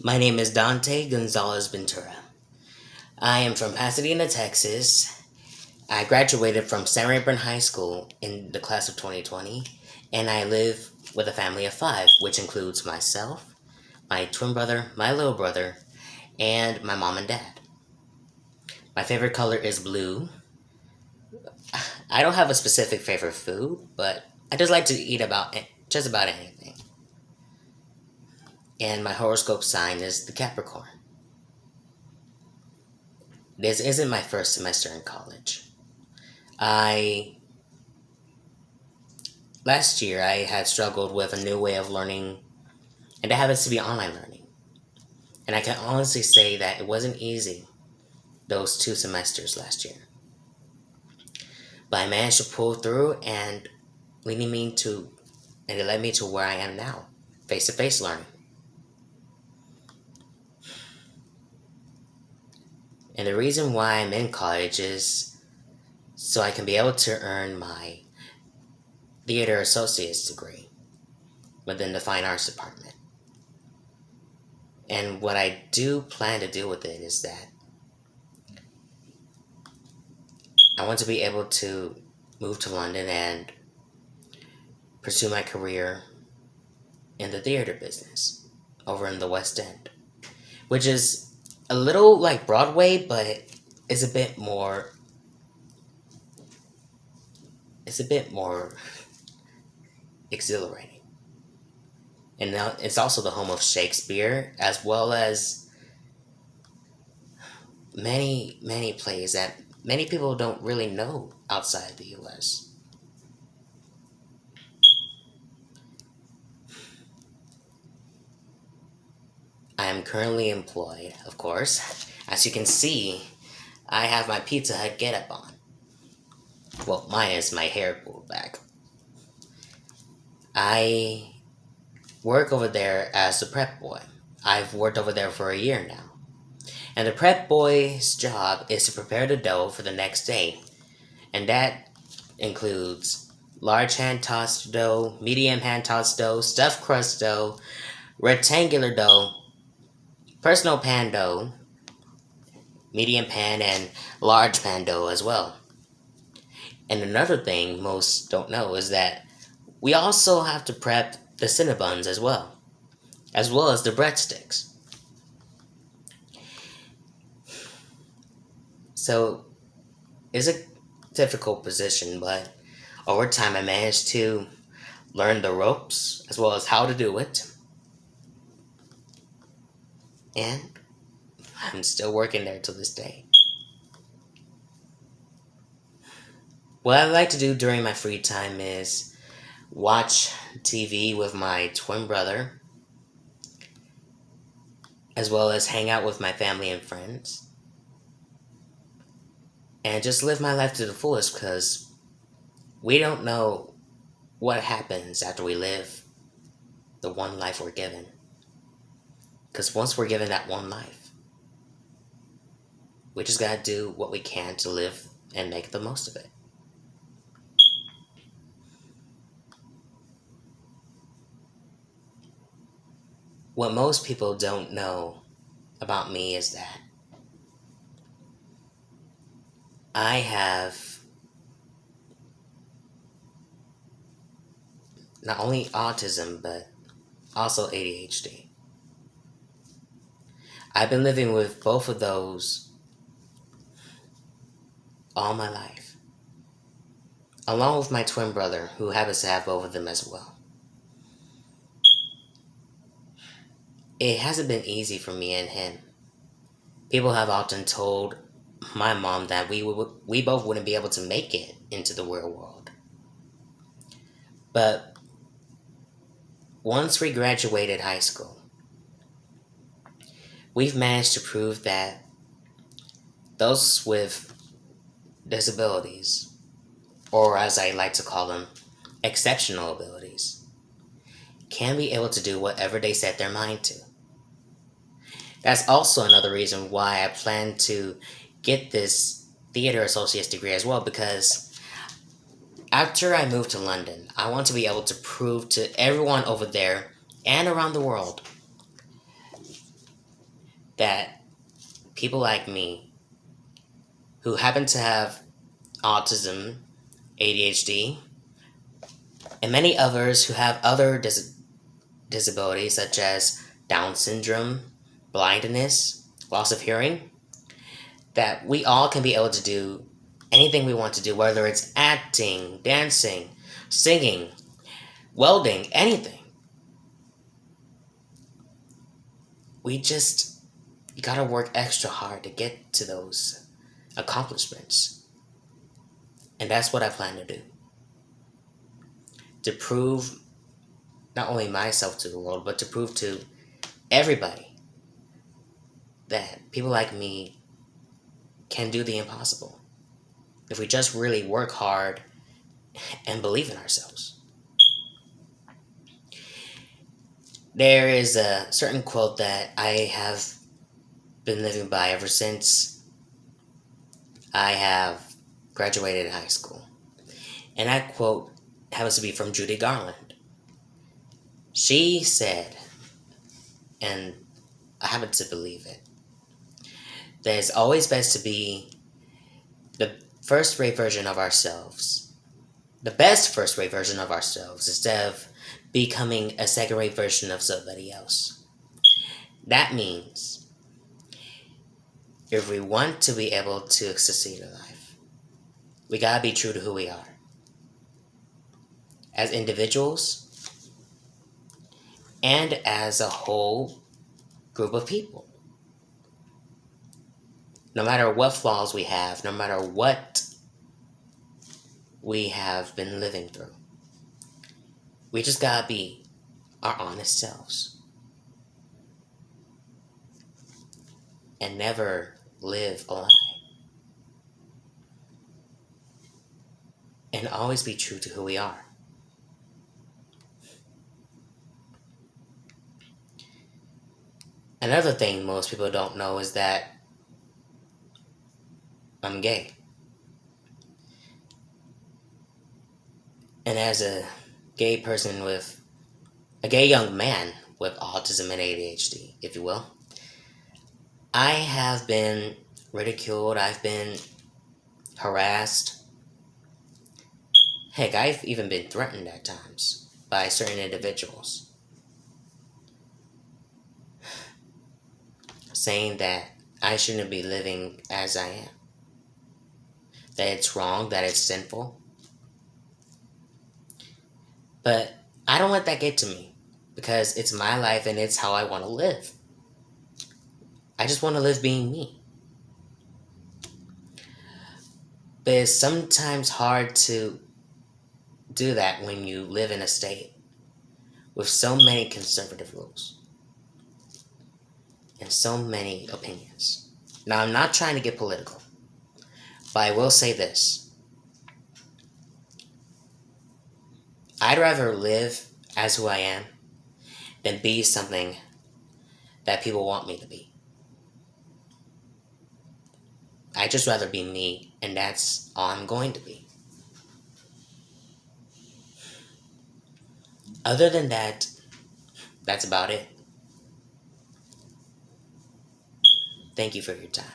My name is Dante Gonzalez Ventura. I am from Pasadena, Texas. I graduated from San Rayburn High School in the class of 2020, and I live with a family of five, which includes myself, my twin brother, my little brother, and my mom and dad. My favorite color is blue. I don't have a specific favorite food, but I just like to eat just about anything. And my horoscope sign is the Capricorn. This isn't my first semester in college. I Last year I had struggled with a new way of learning, and it happens to be online learning. And I can honestly say that it wasn't easy those 2 semesters last year. But I managed to pull through and leading me to and it led me to where I am now, face to face learning. And the reason why I'm in college is so I can be able to earn my theater associate's degree within the fine arts department. And what I do plan to do with it is that I want to be able to move to London and pursue my career in the theater business over in the West End, which is a little like Broadway, but it's a bit more. It's a bit more exhilarating, and now it's also the home of Shakespeare, as well as many plays that many people don't really know outside the U.S. I am currently employed, of course. As you can see, I have my Pizza Hut getup on. Well, mine is my hair pulled back. I work over there as the prep boy. I've worked over there for a year now. And the prep boy's job is to prepare the dough for the next day. And that includes large hand tossed dough, medium hand tossed dough, stuffed crust dough, rectangular dough, personal pan dough, medium pan, and large pan dough as well. And another thing most don't know is that we also have to prep the Cinnabons as well as the breadsticks. So it's a difficult position, but over time I managed to learn the ropes as well as how to do it. And I'm still working there to this day. What I like to do during my free time is watch TV with my twin brother, as well as hang out with my family and friends, and just live my life to the fullest because we don't know what happens after we live the one life we're given. Because once we're given that one life, we just gotta do what we can to live and make the most of it. What most people don't know about me is that I have not only autism, but also ADHD. I've been living with both of those all my life, along with my twin brother, who happens to have both of them as well. It hasn't been easy for me and him. People have often told my mom that we both wouldn't be able to make it into the real world. But once we graduated high school, we've managed to prove that those with disabilities, or as I like to call them, exceptional abilities, can be able to do whatever they set their mind to. That's also another reason why I plan to get this theater associate's degree as well, because after I move to London, I want to be able to prove to everyone over there and around the world that people like me who happen to have autism, ADHD, and many others who have other disabilities such as Down syndrome, blindness, loss of hearing, that we all can be able to do anything we want to do, whether it's acting, dancing, singing, welding, anything. We just gotta work extra hard to get to those accomplishments. And that's what I plan to do. To prove not only myself to the world, but to prove to everybody that people like me can do the impossible if we just really work hard and believe in ourselves. There is a certain quote that I have been living by ever since I have graduated high school. And that quote happens to be from Judy Garland. She said, and I happen to believe it, that it's always best to be the first rate version of ourselves, the best first rate version of ourselves, instead of becoming a second rate version of somebody else. That means if we want to be able to succeed in life, we gotta be true to who we are as individuals and as a whole group of people. No matter what flaws we have, no matter what we have been living through, we just gotta be our honest selves and never live a lie. And always be true to who we are. Another thing most people don't know is that I'm gay. And as a gay person with a gay young man with autism and ADHD, if you will, I have been ridiculed, I've been harassed. Heck, I've even been threatened at times by certain individuals, saying that I shouldn't be living as I am, that it's wrong, that it's sinful. But I don't let that get to me because it's my life and it's how I want to live. I just want to live being me. But it's sometimes hard to do that when you live in a state with so many conservative rules and so many opinions. Now, I'm not trying to get political, but I will say this. I'd rather live as who I am than be something that people want me to be. I'd just rather be me, and that's all I'm going to be. Other than that, that's about it. Thank you for your time.